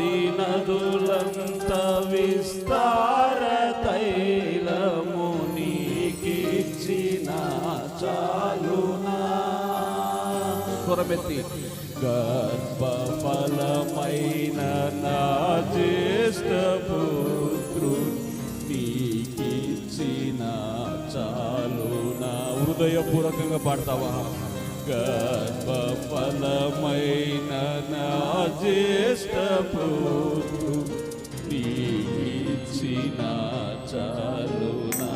నది నదులంత విస్తార తైలము నీకిచ్చిన చాలునా. స్వరమెత్తి గర్భఫలమైన నా జ్యేష్ఠ పుత్రుని నీకిచ్చిన చాలునా. హృదయపూర్వకంగా పాడతావా? గర్భఫలమైన నా జ్యేష్ఠ పుత్రుని నీకిచ్చిన చాలునా.